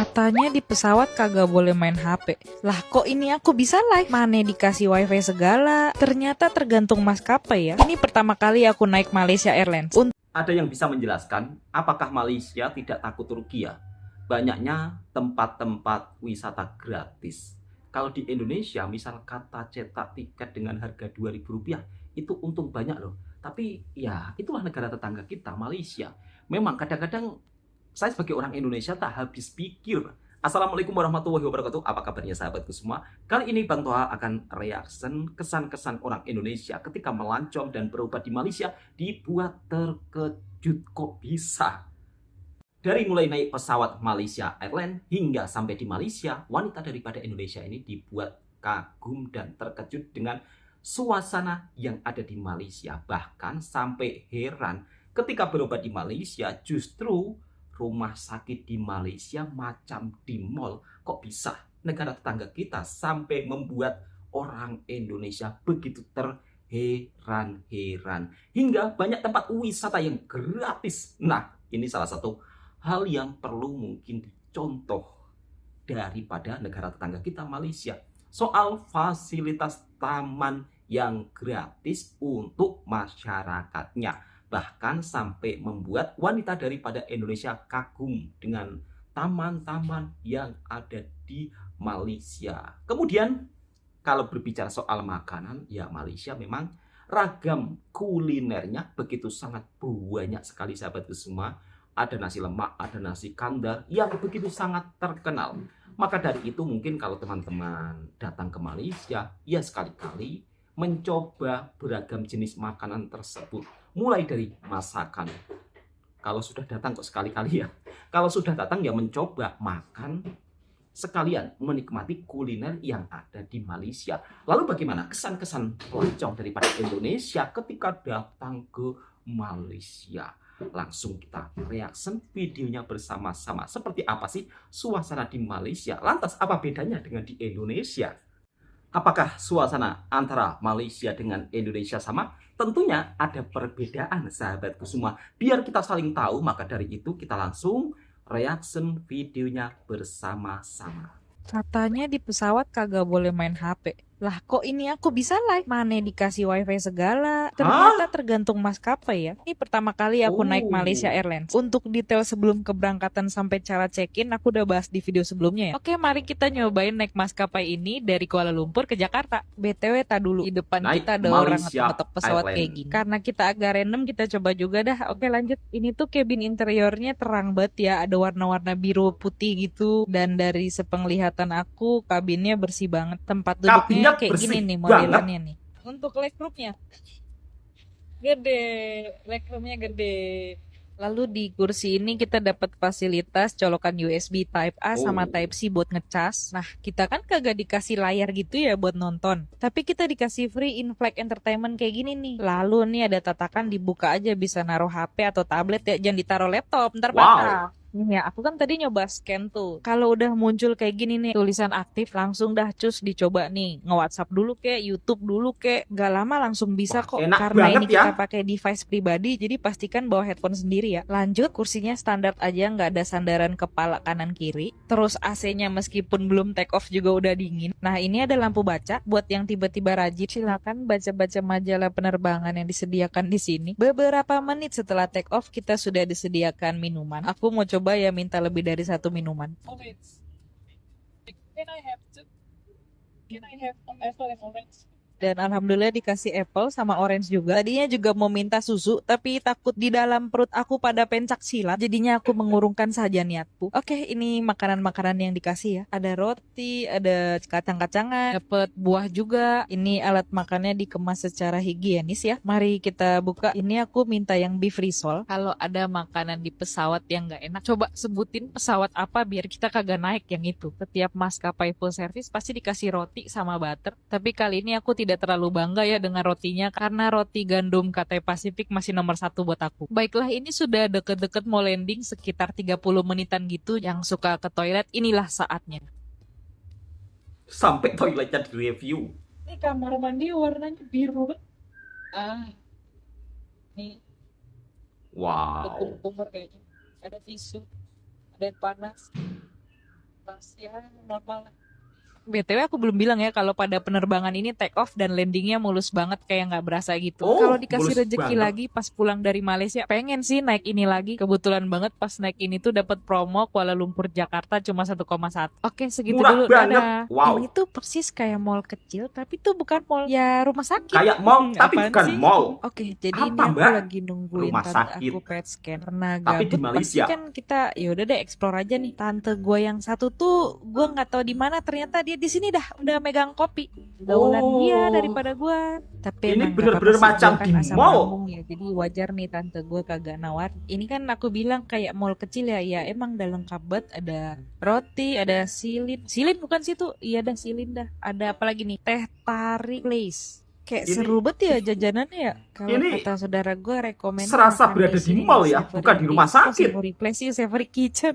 Katanya di pesawat kagak boleh main HP. Lah kok ini aku bisa live? Mana dikasih wifi segala? Ternyata tergantung maskapai ya. Ini pertama kali aku naik Malaysia Airlines. Ada yang bisa menjelaskan apakah Malaysia tidak takut rugi ya? Banyaknya tempat-tempat wisata gratis. Kalau di Indonesia, misal kata cetak tiket dengan harga Rp2.000, itu untung banyak loh. Tapi ya itulah negara tetangga kita, Malaysia. Memang kadang-kadang saya sebagai orang Indonesia tak habis pikir. Assalamualaikum warahmatullahi wabarakatuh. Apa kabarnya sahabatku semua? Kali ini Bang Toha akan reaction kesan-kesan orang Indonesia ketika melancong dan berobat di Malaysia dibuat terkejut. Kok bisa? Dari mulai naik pesawat Malaysia Airlines hingga sampai di Malaysia, wanita daripada Indonesia ini dibuat kagum dan terkejut dengan suasana yang ada di Malaysia. Bahkan sampai heran ketika berobat di Malaysia, justru rumah sakit di Malaysia macam di mall. Kok bisa negara tetangga kita sampai membuat orang Indonesia begitu terheran-heran, hingga banyak tempat wisata yang gratis. Nah, ini salah satu hal yang perlu mungkin dicontoh daripada negara tetangga kita Malaysia, soal fasilitas taman yang gratis untuk masyarakatnya. Bahkan sampai membuat wanita daripada Indonesia kagum dengan taman-taman yang ada di Malaysia. Kemudian kalau berbicara soal makanan, ya Malaysia memang ragam kulinernya begitu sangat banyak sekali sahabatku semua. Ada nasi lemak, ada nasi kandar yang begitu sangat terkenal. Maka dari itu mungkin kalau teman-teman datang ke Malaysia, ya sekali-kali mencoba beragam jenis makanan tersebut. Mulai dari masakan. Kalau sudah datang kok sekali-kali ya. Kalau sudah datang ya mencoba makan, sekalian menikmati kuliner yang ada di Malaysia. Lalu bagaimana kesan-kesan pelancong daripada Indonesia ketika datang ke Malaysia? Langsung kita reaction videonya bersama-sama. Seperti apa sih suasana di Malaysia? Lantas apa bedanya dengan di Indonesia? Apakah suasana antara Malaysia dengan Indonesia sama? Tentunya ada perbedaan sahabatku semua. Biar kita saling tahu, maka dari itu kita langsung reaction videonya bersama-sama. Katanya di pesawat kagak boleh main HP. Lah kok ini aku bisa live? Mana dikasih wifi segala? Ternyata tergantung maskapai ya. Ini pertama kali aku naik Malaysia Airlines. Untuk detail sebelum keberangkatan sampai cara check-in aku udah bahas di video sebelumnya ya. Oke, mari kita nyobain naik maskapai ini dari Kuala Lumpur ke Jakarta. BTW tak dulu, di depan Naik kita ada orang Malaysia ngetok pesawat Airlines kayak gini. Karena kita agak random, kita coba juga dah. Oke, lanjut. Ini tuh cabin interiornya terang banget ya, ada warna-warna biru putih gitu. Dan dari sepenglihatan aku, kabinnya bersih banget. Tempat duduknya kayak gini nih modelannya nih. Untuk legroomnya gede, legroomnya gede. Lalu di kursi ini kita dapat fasilitas colokan USB Type A sama Type C buat ngecas. Nah, kita kan kagak dikasih layar gitu ya buat nonton. Tapi kita dikasih free in-flight entertainment kayak gini nih. Lalu nih ada tatakan dibuka aja, bisa naruh HP atau tablet ya. Jangan ditaruh laptop, ntar patah. Ya, aku kan tadi nyoba scan tuh. Kalau udah muncul kayak gini nih, tulisan aktif, langsung dah cus dicoba nih. Nge-WhatsApp dulu kek, YouTube dulu kek. Gak lama langsung bisa kok. Karena ini kita pakai device pribadi, jadi pastikan bawa headphone sendiri ya. Lanjut, kursinya standar aja, nggak ada sandaran kepala kanan kiri. Terus AC-nya meskipun belum take off juga udah dingin. Nah, ini ada lampu baca buat yang tiba-tiba rajin. Silakan baca-baca majalah penerbangan yang disediakan di sini. Beberapa menit setelah take off kita sudah disediakan minuman. Aku mau coba ya, minta lebih dari satu minuman. Can I have apple and orange? Dan alhamdulillah dikasih apple sama orange juga. Tadinya juga mau minta susu, tapi takut di dalam perut aku pada pencak silat. Jadinya aku mengurungkan saja niatku. Oke, ini makanan-makanan yang dikasih ya. Ada roti, ada kacang-kacangan, dapat buah juga. Ini alat makannya dikemas secara higienis ya. Mari kita buka. Ini aku minta yang beef risol. Kalau ada makanan di pesawat yang nggak enak, coba sebutin pesawat apa biar kita kagak naik yang itu. Setiap maskapai full service pasti dikasih roti sama butter. Tapi kali ini aku tidak terlalu bangga ya dengan rotinya, karena roti gandum Cathay Pacific masih nomor 1 buat aku. Baiklah, ini sudah deket-deket mau landing, sekitar 30 menitan gitu. Yang suka ke toilet, inilah saatnya. Sampai toiletnya di-review. Ini kamar mandi warnanya biru. Nih. Wow. Kumur kayaknya. Ada tisu, ada yang panas. Ya, normal. BTW aku belum bilang ya kalau pada penerbangan ini take off dan landingnya mulus banget kayak nggak berasa gitu. Kalau Oh, dikasih mulus rezeki banget. lagi pas pulang dari Malaysia, pengen sih naik ini lagi. Kebetulan banget pas naik ini tuh dapat promo Kuala Lumpur Jakarta cuma 1,1. Oke, segitu Murah dulu. banget. Dadah. Ini Wow. tuh persis kayak mall kecil, tapi tuh bukan mall. Ya rumah sakit. Kayak mall, tapi Apaan bukan sih? mall. Oke, jadi ini Apa, aku Mbak? lagi nungguin Rumah tante sakit. aku PET scan. Karena Tapi di gabut pasti Malaysia. kan kita ya udah deh explore aja nih. Tante gue yang satu tuh gue nggak tahu di mana, ternyata dia di sini dah udah megang kopi. Gaulan dia Oh, daripada gue. Tapi ini emang gak apa-apa bener-bener sih, gue macam kan di asam mall. lambung ya. Jadi wajar nih tante gue kagak nawar. Ini kan aku bilang kayak mall kecil ya. Ya emang udah lengkap banget. Ada roti, ada silin. Silin bukan situ? Iya dah silin dah. Ada apa lagi nih? Teh tarik place. Kayak Ini seru banget ya jajanannya ya. Kalau ini kata saudara gue rekomennya serasa makan di berada di sini mall nih ya, bukan di rumah Kok sakit. Savory Place sih, Savory Kitchen.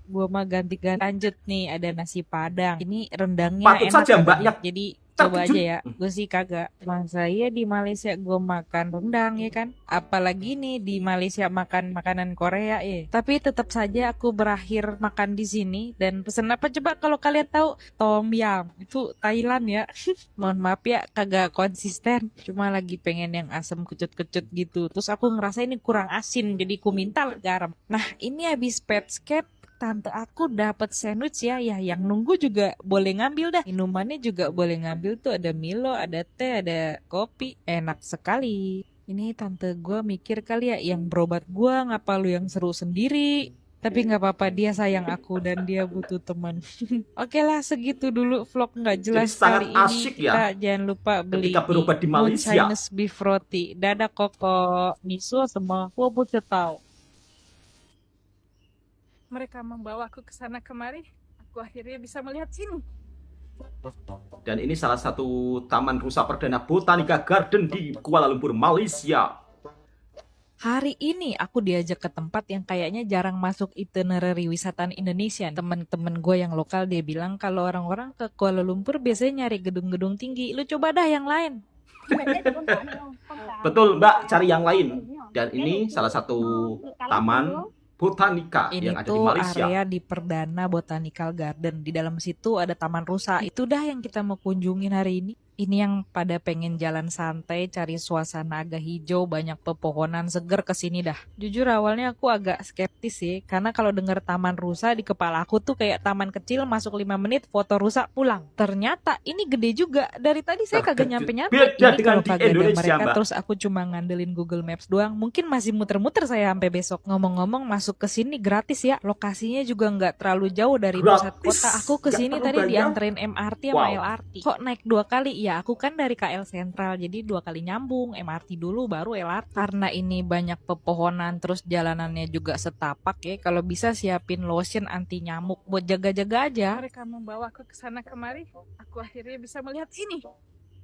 Gua mah ganti-ganti. Lanjut nih, ada nasi padang. Ini rendangnya Patut enak saja katanya. Mbaknya Jadi coba aja terkejut. ya. Gue sih kagak. Masa iya di Malaysia gue makan rendang ya kan? Apalagi nih di Malaysia makan makanan Korea ya. Tapi tetap saja aku berakhir makan di sini dan pesen apa coba kalau kalian tahu? Tom yum. Itu Thailand ya. Mohon maaf ya kagak konsisten. Cuma lagi pengen yang asam kecut-kecut gitu. Terus aku ngerasa ini kurang asin jadi ku minta garam. Nah, ini habis pet scan tante aku dapat sandwich ya, ya yang nunggu juga boleh ngambil dah. Minumannya juga boleh ngambil tuh ada Milo, ada teh, ada kopi. Enak sekali. Ini tante gue mikir kali ya yang berobat gue ngapa lu yang seru sendiri. Tapi nggak apa-apa dia sayang aku dan dia butuh teman. Oke lah segitu dulu vlog nggak Jadi jelas sangat kali ini. asyik ya Kita jangan lupa ketika beli berobat di Moon Malaysia. Chinese Beef Roti. Dadah koko miso sama kuah tahu. Mereka membawa aku ke sana kemari. Aku akhirnya bisa melihat sini. Dan ini salah satu taman rusa perdana Botanica Garden di Kuala Lumpur, Malaysia. Hari ini aku diajak ke tempat yang kayaknya jarang masuk itinerary wisata Indonesia. Temen-temen gue yang lokal dia bilang kalau orang-orang ke Kuala Lumpur biasanya nyari gedung-gedung tinggi. Lu coba dah yang lain. Betul Mbak, cari yang lain. Dan ini salah satu taman Botanica Ini yang ada di tuh Malaysia. area di Perdana Botanical Garden. Di dalam situ ada taman rusa. Itu dah yang kita mau kunjungin hari ini. Ini yang pada pengen jalan santai, cari suasana agak hijau, banyak pepohonan seger kesini dah. Jujur awalnya aku agak skeptis sih, karena kalau denger taman rusa di kepala aku tuh kayak taman kecil masuk 5 menit, foto rusa pulang. Ternyata ini gede juga. Dari tadi saya kagak Terkejut. nyampe-nyampe. Beda Ini dengan kalau di kagak ada Indonesia mereka, Mbak. terus aku cuma ngandelin Google Maps doang. Mungkin masih muter-muter saya sampai besok. Ngomong-ngomong masuk ke sini gratis ya. Lokasinya juga nggak terlalu jauh dari pusat Gratis, kota. Aku ke gak sini perlu tadi bayar. dianterin MRT sama Wow. LRT. Kok naik 2 kali? Ya aku kan dari KL Sentral, jadi 2 kali nyambung. MRT dulu baru LRT. Karena ini banyak pepohonan, terus jalanannya juga setapak ya. Kalau bisa siapin lotion anti nyamuk buat jaga-jaga aja. Mereka membawa aku ke sana kemari. Aku akhirnya bisa melihat ini.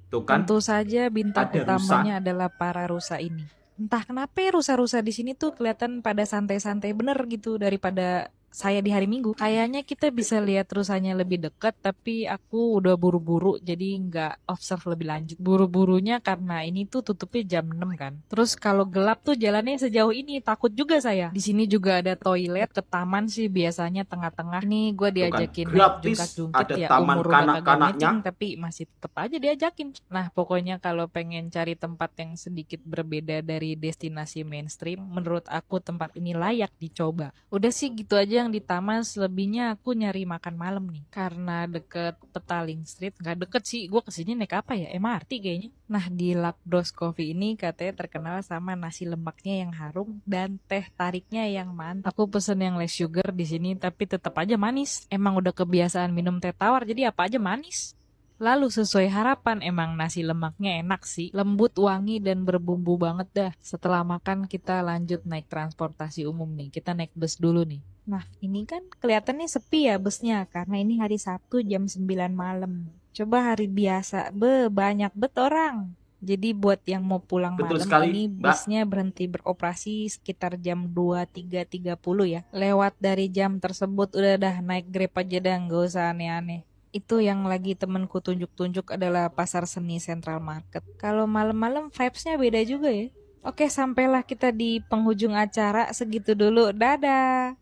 Tuh kan, Tentu saja bintang ada utamanya rusa. adalah para rusa ini. Entah kenapa ya rusa-rusa di sini tuh kelihatan pada santai-santai bener gitu daripada saya di hari Minggu. Kayaknya kita bisa lihat rusanya lebih dekat, tapi aku udah buru-buru jadi nggak observe lebih lanjut. Buru-burunya karena ini tuh tutupnya jam 6 kan. Terus kalau gelap tuh jalannya sejauh ini, takut juga saya. Di sini juga ada toilet, ke taman sih biasanya tengah-tengah. Ini gue Tuh kan, diajakin naik gratis. jungkat-jungkit Ada ya, taman umur udah kagak kanak-kanaknya. matching tapi masih tetep aja diajakin. Nah pokoknya kalau pengen cari tempat yang sedikit berbeda dari destinasi mainstream, menurut aku tempat ini layak dicoba. Udah sih gitu aja yang di taman, selebihnya aku nyari makan malam nih. Karena deket Petaling Street, nggak deket sih, gue kesini naik apa ya? MRT kayaknya. Nah di Lakdos Coffee ini katanya terkenal sama nasi lemaknya yang harum dan teh tariknya yang mantap. Aku pesen yang less sugar di sini tapi tetap aja manis. Emang udah kebiasaan minum teh tawar jadi apa aja manis. Lalu sesuai harapan emang nasi lemaknya enak sih. Lembut, wangi, dan berbumbu banget dah. Setelah makan kita lanjut naik transportasi umum nih. Kita naik bus dulu nih. Nah ini kan kelihatannya sepi ya busnya. Karena ini hari Sabtu jam 9 malam. Coba hari biasa, banyak bet orang. Jadi buat yang mau pulang Betul malam sekali ini Mbak. busnya berhenti beroperasi sekitar jam 23.30 ya. Lewat dari jam tersebut udah dah naik Grab aja dah, nggak usah aneh-aneh. Itu yang lagi temenku tunjuk-tunjuk adalah pasar seni Central Market. Kalau malam-malam vibes-nya beda juga ya. Oke, sampailah kita di penghujung acara. Segitu dulu. Dadah.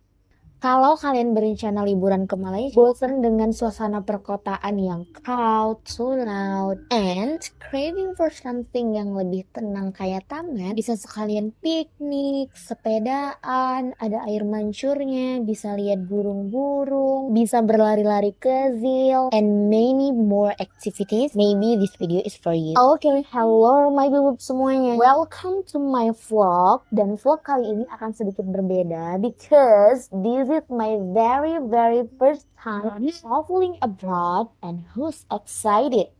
Kalau kalian berencana liburan ke Malaysia, bosan dengan suasana perkotaan yang crowd, so loud, and craving for something yang lebih tenang kayak taman, bisa sekalian piknik, sepedaan, ada air mancurnya, bisa lihat burung-burung, bisa berlari-lari ke Zil, and many more activities. Maybe this video is for you. Okay, hello my bubub semuanya. Welcome to my vlog. Dan vlog kali ini akan sedikit berbeda because this is my very first time traveling abroad, and who's excited?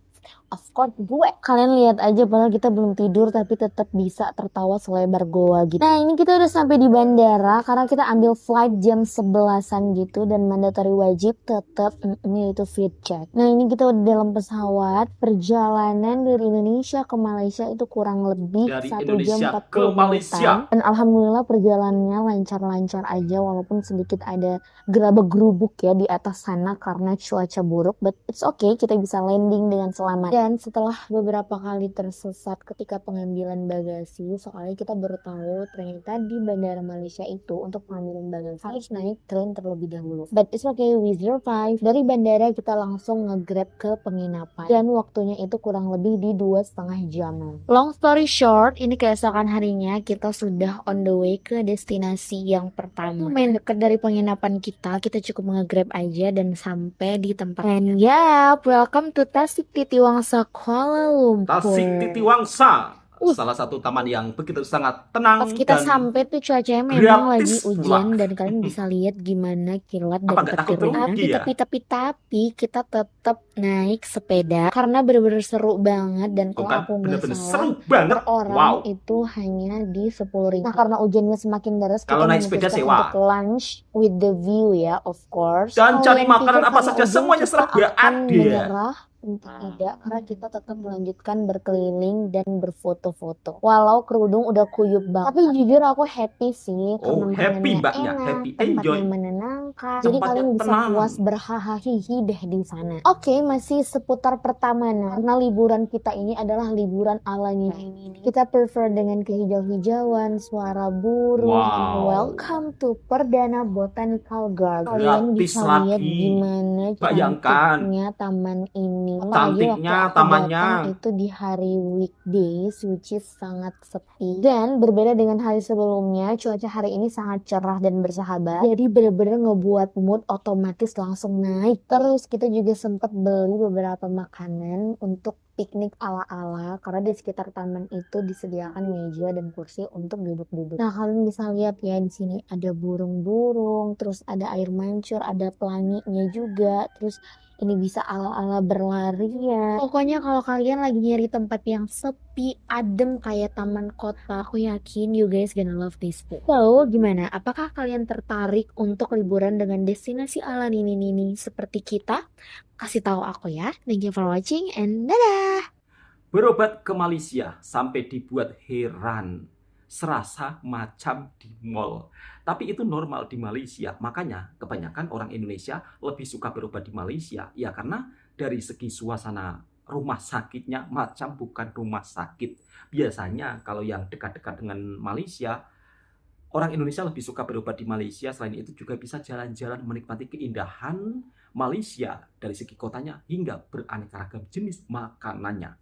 Of course gue. Kalian lihat aja, padahal kita belum tidur tapi tetap bisa tertawa selebar goa gitu. Nah, ini kita udah sampai di bandara karena kita ambil flight jam 11-an gitu, dan mandatory wajib tetap ini itu fit check. Nah, ini kita udah dalam pesawat. Perjalanan dari Indonesia ke Malaysia itu kurang lebih Dari 1 jam Indonesia 40 ke Malaysia. menitan. Dan alhamdulillah perjalanannya lancar-lancar aja, walaupun sedikit ada gerabak-gerubuk ya di atas sana karena cuaca buruk, but it's okay, kita bisa landing dengan selamat. Dan setelah beberapa kali tersesat ketika pengambilan bagasi, soalnya kita baru tahu ternyata di bandara Malaysia itu untuk pengambilan bagasi harus naik train terlebih dahulu, but it's okay, we survive. Dari bandara kita langsung nge-grab ke penginapan, dan waktunya itu kurang lebih di 2,5 jam. Long story short, ini keesokan harinya kita sudah on the way ke destinasi yang pertama. Main dekat dari penginapan kita cukup nge-grab aja dan sampai di tempat. And yeah, welcome to Tasik Titiwangsa, Kuala Lumpur. Tasik Titiwangsa, salah satu taman yang begitu sangat tenang. Pas kita dan sampai tuh cuacanya memang lagi gratis hujan pula. dan kalian bisa lihat gimana kilat dan Apa nggak takut petirnya. rugi ya? Tapi kita tetap naik sepeda karena bener-bener seru banget, dan Tuh kalau kan, aku nggak bener-bener salah seru banget. per orang Wow. itu hanya di 10.000. Nah, karena hujannya semakin deras, Kalau kita naik sepeda memutuskan sewa. untuk lunch with the view ya, of course. Dan cari Kalian makanan pikir apa karena saja, hujan semuanya kita serba akan ada. menyerah? Tidak, karena kita tetap melanjutkan berkeliling dan berfoto-foto walau kerudung udah kuyup banget. Tapi jujur aku happy sih karena Happy makanannya mbaknya, enak, happy, tempatnya enjoy. menenangkan, jadi Tempatnya kalian bisa tenang. puas berhahaha deh di sana. Oke, masih seputar pertamanan karena liburan kita ini adalah liburan ala ini. Kita prefer dengan kehijau-hijauan, suara burung. Wow. Welcome to Perdana Botanical Garden. Kalian Gratis bisa lihat lagi. gimana Bayangkan. cantiknya taman ini. Cantiknya Waktu aku tamannya. datang itu di hari weekdays, which is sangat sepi. Dan berbeda dengan hari sebelumnya, cuaca hari ini sangat cerah dan bersahabat. Jadi bener-bener ngebuat mood otomatis langsung naik. Terus kita juga sempat beli beberapa makanan untuk piknik ala-ala, karena di sekitar taman itu disediakan meja dan kursi untuk duduk-duduk. Nah, kalian bisa lihat ya, di sini ada burung-burung, terus ada air mancur, ada pelanginya juga, terus ini bisa ala-ala berlari ya. Pokoknya kalau kalian lagi nyari tempat yang sepi, adem kayak taman kota, aku yakin you guys gonna love this place. So, gimana? Apakah kalian tertarik untuk liburan dengan destinasi ala ini seperti kita? Kasih tahu aku ya. Thank you for watching and dadah! Berobat ke Malaysia sampai dibuat heran. Serasa macam di mall. Tapi itu normal di Malaysia. Makanya kebanyakan orang Indonesia lebih suka berobat di Malaysia. Ya karena dari segi suasana rumah sakitnya macam bukan rumah sakit. Biasanya kalau yang dekat-dekat dengan Malaysia, orang Indonesia lebih suka berobat di Malaysia. Selain itu juga bisa jalan-jalan menikmati keindahan Malaysia dari segi kotanya hingga beraneka ragam jenis makanannya.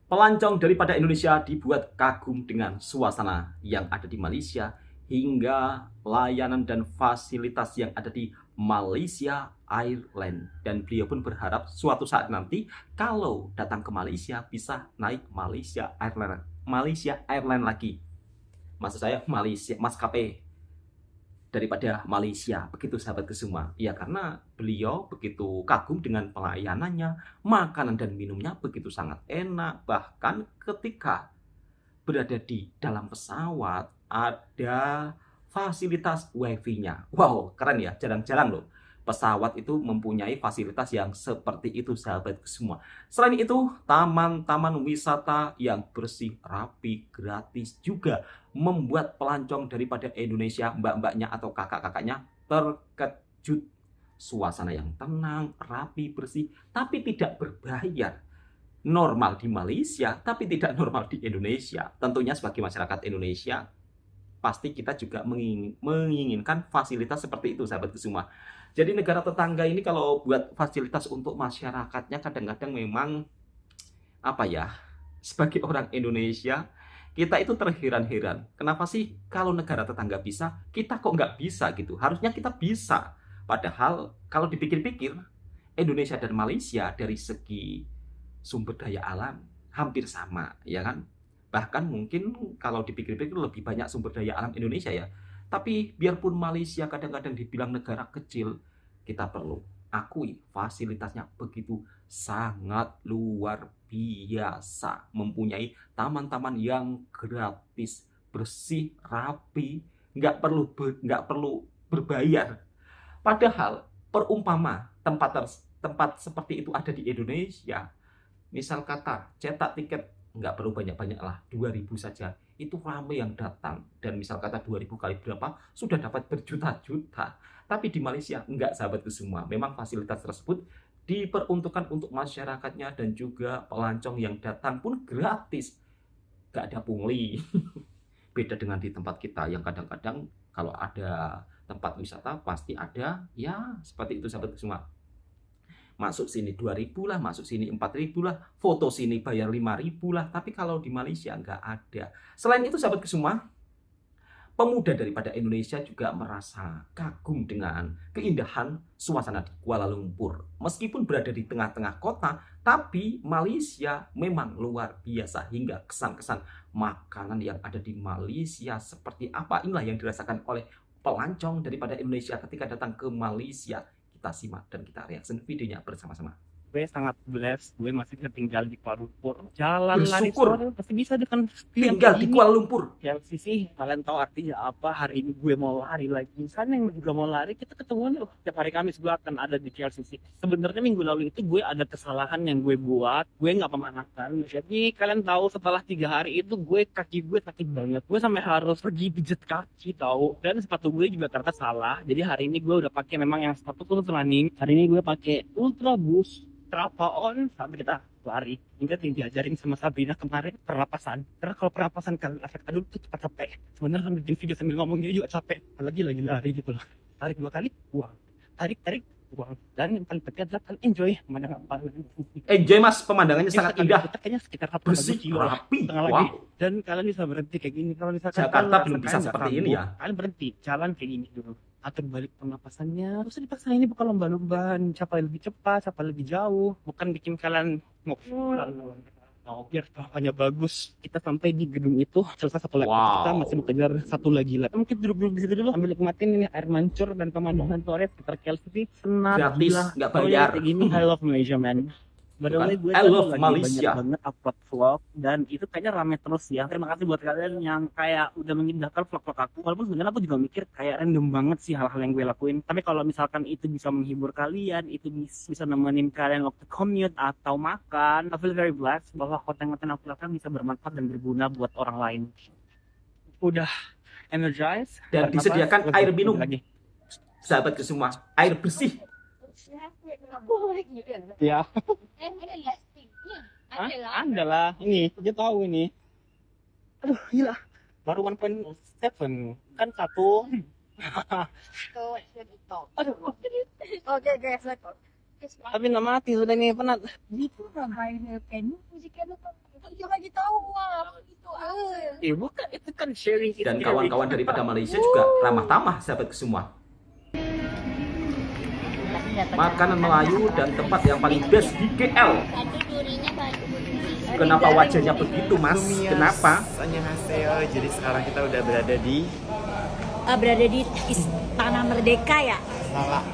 Pelancong daripada Indonesia dibuat kagum dengan suasana yang ada di Malaysia hingga layanan dan fasilitas yang ada di Malaysia Airlines. Dan beliau pun berharap suatu saat nanti kalau datang ke Malaysia bisa naik Malaysia Airlines lagi. Maksud saya Malaysia, maskapai daripada Malaysia, begitu sahabatku semua. Ya karena beliau begitu kagum dengan pelayanannya, makanan dan minumnya begitu sangat enak. Bahkan ketika berada di dalam pesawat ada fasilitas wifi-nya. Wow, keren ya, jarang-jarang loh pesawat itu mempunyai fasilitas yang seperti itu sahabatku semua. Selain itu, taman-taman wisata yang bersih, rapi, gratis juga membuat pelancong daripada Indonesia, mbak-mbaknya atau kakak-kakaknya terkejut. Suasana yang tenang, rapi, bersih, tapi tidak berbayar. Normal di Malaysia, tapi tidak normal di Indonesia. Tentunya sebagai masyarakat Indonesia, pasti kita juga menginginkan fasilitas seperti itu, sahabatku semua. Jadi negara tetangga ini kalau buat fasilitas untuk masyarakatnya kadang-kadang memang apa ya, sebagai orang Indonesia kita itu terheran-heran. Kenapa sih kalau negara tetangga bisa, kita kok nggak bisa gitu? Harusnya kita bisa. Padahal kalau dipikir-pikir, Indonesia dan Malaysia dari segi sumber daya alam hampir sama, ya kan? Bahkan mungkin kalau dipikir-pikir lebih banyak sumber daya alam Indonesia ya. Tapi biarpun Malaysia kadang-kadang dibilang negara kecil, kita perlu akui fasilitasnya begitu sangat luar biasa. Mempunyai taman-taman yang gratis, bersih, rapi, nggak perlu berbayar. Padahal perumpama tempat seperti itu ada di Indonesia, misal kata cetak tiket nggak perlu banyak-banyak lah, 2.000 saja itu ramai yang datang, dan misal kata 2.000 kali berapa sudah dapat berjuta-juta. Tapi di Malaysia enggak, sahabatku semua, memang fasilitas tersebut diperuntukkan untuk masyarakatnya dan juga pelancong yang datang pun gratis, nggak ada pungli. Beda dengan di tempat kita yang kadang-kadang kalau ada tempat wisata pasti ada ya seperti itu, sahabatku semua. Masuk sini 2.000 lah, masuk sini 4.000 lah, foto sini bayar 5.000 lah. Tapi kalau di Malaysia nggak ada. Selain itu, sahabatku semua, pemuda daripada Indonesia juga merasa kagum dengan keindahan suasana di Kuala Lumpur. Meskipun berada di tengah-tengah kota, tapi Malaysia memang luar biasa. Hingga kesan-kesan makanan yang ada di Malaysia seperti apa, inilah yang dirasakan oleh pelancong daripada Indonesia ketika datang ke Malaysia. Kita simak dan kita reaksi videonya bersama-sama. Gue sangat blessed, gue masih bisa tinggal di Kuala Lumpur. Jalan lari Bersyukur sore pasti bisa dengan tinggal di Kuala Lumpur. Yang sih kalian tahu artinya apa? Hari ini gue mau lari lagi. Misalnya yang juga mau lari, kita ketemuan loh. Tiap hari Kamis gue akan ada di KLCC. Sebenarnya minggu lalu itu gue ada kesalahan yang gue buat. Gue nggak pemanasan. Jadi kalian tahu setelah 3 hari itu kaki gue sakit banget. Gue sampai harus pergi pijet kaki tahu. Dan sepatu gue juga ternyata salah. Jadi hari ini gue udah pakai memang yang sepatu ultra running. Hari ini gue pakai Ultra Boost Strapa-on sampai kita lari. Hingga diajarin sama Sabrina kemarin pernapasan. Karena kalau pernapasan kalian aduh itu cepat capek. Sebenarnya sambil bikin video sambil ngomongnya juga capek. Apalagi lagi lari gitu loh. Tarik 2 kali, buang. Tarik, buang. Dan yang paling penting adalah kalian enjoy pemandangan. Enjoy mas, pemandangannya sangat indah. Kayaknya sekitar Bersih, rapi. lagi. Dan kalian bisa berhenti kayak gini. Kalau misalkan Jakarta belum bisa seperti ini ya. Kalian berhenti, jalan kayak gini dulu. Atur balik pernapasannya, terus dipaksa. Ini bukan lomba-lomba siapa lebih cepat, siapa lebih jauh, bukan bikin kalian biar tampaknya bagus. Kita sampai di gedung itu selesai satu lap. Kita masih mau kejar satu lagi lap. Mungkin duduk di situ dulu sambil nikmatin ini air mancur dan pemandangan sore sekitar KLCC. Senang, gratis, nggak bayar. Kayak gini, I love Malaysia man. Padahal gue I love lagi Malaysia. banyak banget upload vlog dan itu kayaknya rame terus ya. Terima kasih buat kalian yang kayak udah mengindahkan vlog-vlog aku. Walaupun sebenarnya aku juga mikir kayak random banget sih hal-hal yang gue lakuin. Tapi kalau misalkan itu bisa menghibur kalian, itu bisa nemenin kalian waktu commute atau makan, I feel very blessed bahwa konten-konten aku lakukan bisa bermanfaat dan berguna buat orang lain. Udah energized Dan disediakan air minum. lagi. Sahabatku semua, air bersih. Ya. Ada lah, ini dia tahu ini. Aduh gila, baru 1.7 kan satu. Aduh, Oke guys, tapi nggak mati sudah nih penat. lagi tahu gitu. Bukan itu kan sharing. Dan kawan-kawan daripada Malaysia juga ramah tamah, sahabatku semua. Makanan Melayu dan tempat yang paling best di KL. Kenapa wajahnya begitu mas? Kenapa? Annyeonghaseyo. Jadi sekarang kita udah berada di Istana Merdeka ya? Salah,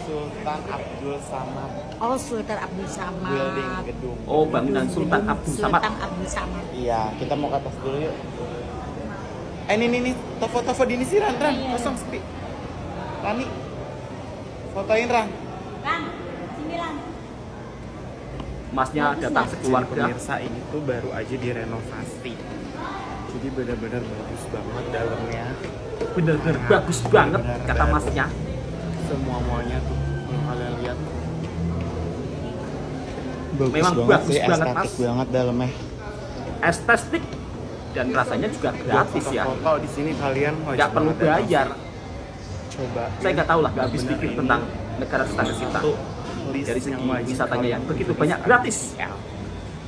Sultan Abdul Samad Oh, Sultan Abdul Samad. Building gedung. Oh, bangunan Sultan Abdul Samad. Sultan Abdul Samad. Iya, kita mau ke atas dulu yuk. Ini foto-foto di sini sih Ran, kosong sepi. Rani, fotoin Ran. Ran, sini Ran. Masnya datang sekeluarga. Pemirsa ini tuh baru aja direnovasi. Jadi benar-benar bagus banget dalamnya. Bener-bener bagus banget Bener, kata baru. masnya. Semua maunya tuh kalau kalian lihat. Bagus Memang banget bagus sih, banget, estetik Mas. banget dalamnya. Estetik dan rasanya juga gratis ya, Foto di sini kalian wajib nggak perlu banget datang. bayar. Coba. Saya nggak tahu lah, nggak habis pikir tentang negara tetangga kita List dari yang segi wajib wisatanya yang kalian begitu banyak gratis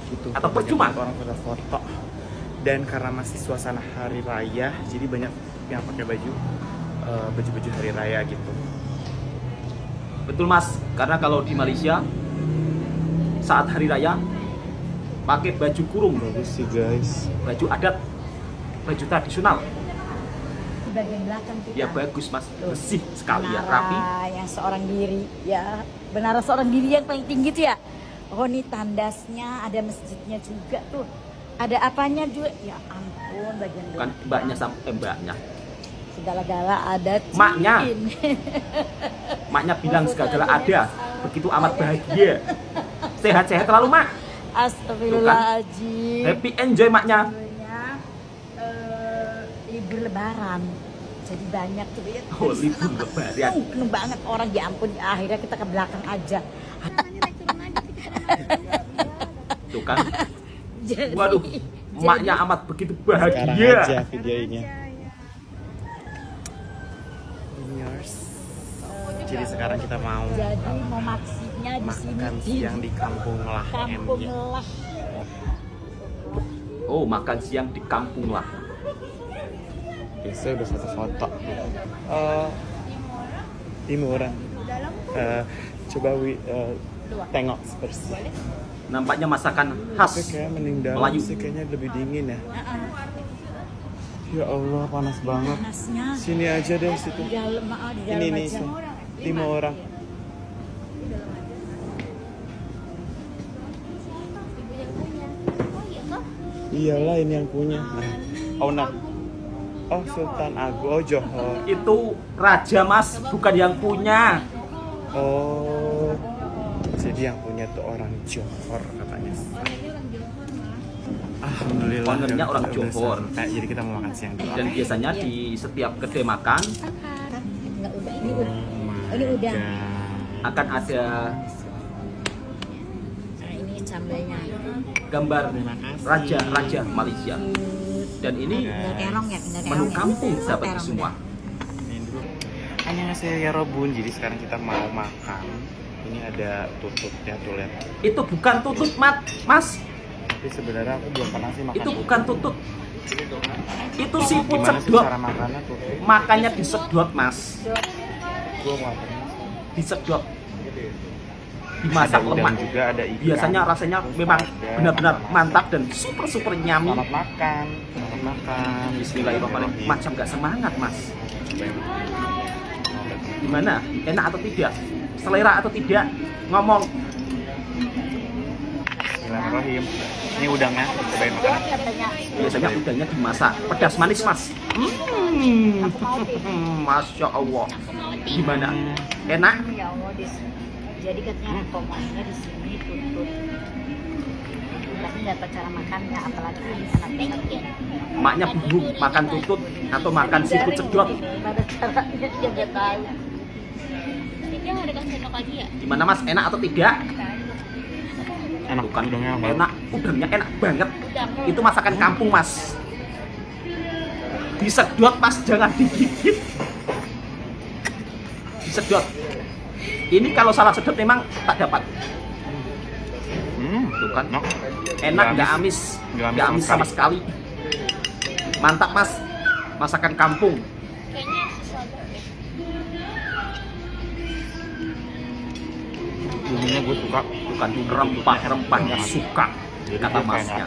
gitu. atau Banyak percuma. banget orang pada foto. Dan karena masih suasana hari raya, jadi banyak yang pakai baju hari raya gitu. Betul Mas, karena kalau di Malaysia saat hari raya pakai baju kurung, Bagus sih guys. baju adat, baju tradisional. Di bagian belakang kita. Ya bagus Mas, Tuh. bersih sekali ya, Menara rapi. yang seorang diri ya. Menara seorang diri yang paling tinggi itu ya. Oh ini tandasnya, ada masjidnya juga tuh. Ada apanya juga. Ya ampun bagian Bukan belakang. mbaknya sampai mbaknya. Segala-gala ada. Maknya. cincin. Maknya bilang segala ada, begitu amat bahagia. Sehat-sehat selalu Mak. Astagfirullahaladzim. Happy enjoy maknya. Sebenarnya, libur lebaran. Jadi banyak tuh ya. Oh, libur lebaran. Penuh banget orang, ya ampun, akhirnya kita ke belakang aja. Tuh kan. Jadi, Waduh, maknya amat begitu Sekarang bahagia. aja videonya. Yours. Jadi sekarang kita mau jadi mau maksinya di sini makan di siang di Kampung Lah. Kampung M-nya. Lah. Oh, makan siang di kampung lah. Oke, saya udah foto-foto. Timuran. Coba tengok seperti. Nampaknya masakan Tapi khas kayak mending dalam Melayu. sih, kayaknya lebih dingin ya. Ya Allah, panas banget. Panasnya Sini aja deh situ. di dalam, di dalam Ini nih, aja. 5 orang. Iyalah ini yang punya. Owner. Oh, Sultan Agung. Oh, Johor. Itu raja Mas, bukan yang punya. Oh. Jadi yang punya tuh orang Johor katanya. Alhamdulillah. Ownernya orang udah Johor. sampai. Jadi kita mau makan siang dulu. Dan biasanya di setiap kedai makan Enggak udah, ini udah. Ini udah. akan ada Nah, ini sambalnya. gambar raja-raja Malaysia. Dan ini Tinggal terong ya, tinggal terong. menu ya. kampung Oh, sahabat terong. semua. Ini dulu. Annyeonghaseyo Robun. Jadi sekarang kita mau makan. Ini ada tututnya tuh lihat. Itu bukan tutut Mas. Tapi sebenarnya aku belum pernah sih makan Itu bukan tutut. Itu seafood Gimana sih sedot. cara makannya tuh? Makannya disedot Mas. Gue mau pernah. Disedot. Dimasak Ada udang lemak. juga, ada ikan. Biasanya rasanya Terus memang ada. benar-benar mantap dan super nyami. Selamat makan. Selamat makan. Bismillahirrahmanirrahim. Macam gak semangat Mas. Gimana? Enak atau tidak? Selera atau tidak? Ngomong. Bismillahirrahmanirrahim. Ini udangnya, cobain makan. Biasanya udangnya dimasak pedas manis Mas. Masya Allah. Gimana? Enak? Ya Allah, jadi katanya rekomendasinya di sini tutut. Tapi nggak tahu cara makannya, apalagi di sana pengen. Maknya bingung makan tutut atau makan seafood sedot. Gimana caranya dia nggak tahu. Dia nggak ada kasih sendok lagi ya? Gimana Mas? Enak atau tidak? Enak, Bukan udangnya enak, udangnya enak banget. Itu masakan kampung Mas. Disedot Mas, jangan digigit. Disedot. Ini kalau salah sedot memang tak dapat. Tuh kan. Enak, nggak amis, nggak amis sama sekali. Mantap Mas, masakan kampung. Kayaknya sesuatu deh. Bumbunya gue suka. Bukan rempah-rempahnya suka, Jadi kata dia Masnya.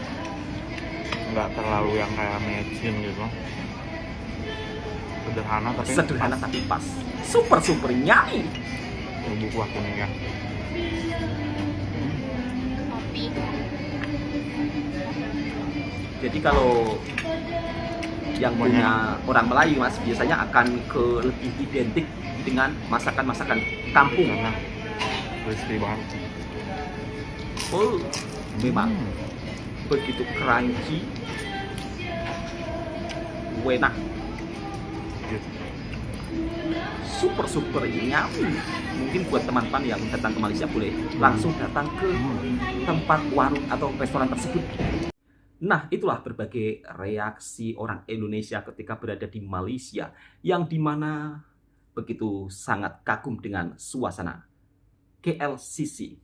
Nggak terlalu yang kayak mecin gitu. Sederhana tapi Sederhana tapi pas. Super nyai. bumbu kuah kuningnya. Kopi. Jadi kalau yang punya orang Melayu Mas biasanya akan ke lebih identik dengan masakan-masakan kampung. Karena crispy banget. Oh, memang begitu crunchy, enak, Gitu. super nyami. Mungkin buat teman-teman yang datang ke Malaysia boleh langsung datang ke tempat warung atau restoran tersebut. Nah, itulah berbagai reaksi orang Indonesia ketika berada di Malaysia, yang dimana begitu sangat kagum dengan suasana KLCC.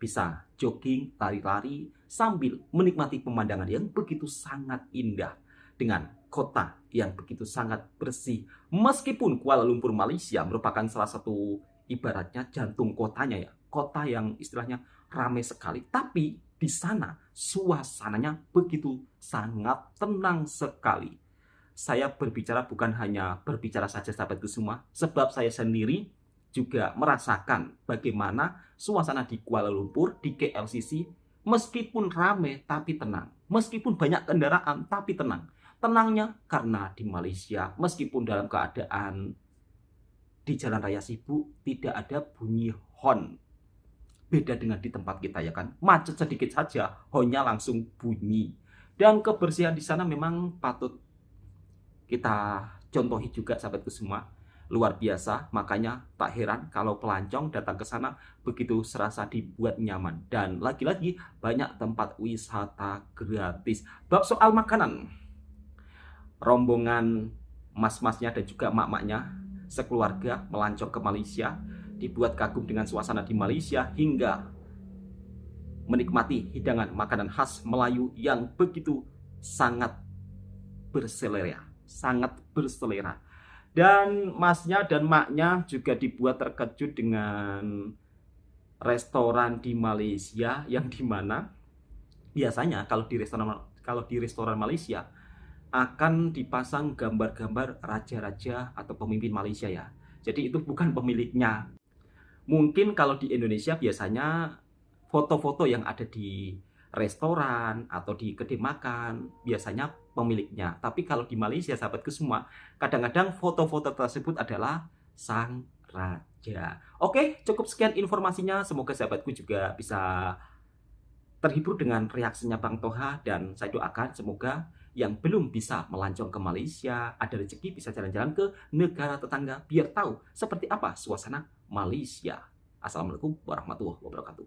Bisa jogging, lari-lari, sambil menikmati pemandangan yang begitu sangat indah, dengan kota yang begitu sangat bersih. Meskipun Kuala Lumpur Malaysia merupakan salah satu ibaratnya jantung kotanya ya, kota yang istilahnya ramai sekali, tapi di sana suasananya begitu sangat tenang sekali. Saya berbicara bukan hanya berbicara saja sahabatku semua, sebab saya sendiri juga merasakan bagaimana suasana di Kuala Lumpur, di KLCC, meskipun ramai tapi tenang, meskipun banyak kendaraan tapi tenang. Tenangnya karena di Malaysia, meskipun dalam keadaan di jalan raya sibuk, tidak ada bunyi hon. Beda dengan di tempat kita ya kan, macet sedikit saja, honnya langsung bunyi. Dan kebersihan di sana memang patut kita contohi juga sahabatku semua. Luar biasa, makanya tak heran kalau pelancong datang ke sana begitu serasa dibuat nyaman. Dan lagi-lagi banyak tempat wisata gratis. Bab soal makanan, rombongan mas-masnya dan juga mak-maknya sekeluarga melancong ke Malaysia, dibuat kagum dengan suasana di Malaysia hingga menikmati hidangan makanan khas Melayu yang begitu sangat berselera, sangat berselera. Dan masnya dan maknya juga dibuat terkejut dengan restoran di Malaysia, yang dimana biasanya kalau di restoran Malaysia akan dipasang gambar-gambar raja-raja atau pemimpin Malaysia ya. Jadi itu bukan pemiliknya. Mungkin kalau di Indonesia biasanya foto-foto yang ada di restoran atau di kedai makan biasanya pemiliknya. Tapi kalau di Malaysia sahabatku semua, kadang-kadang foto-foto tersebut adalah sang raja. Oke, cukup sekian informasinya. Semoga sahabatku juga bisa terhibur dengan reaksinya Bang Toha, dan saya doakan semoga yang belum bisa melancong ke Malaysia ada rezeki bisa jalan-jalan ke negara tetangga biar tahu seperti apa suasana Malaysia. Assalamualaikum warahmatullahi wabarakatuh.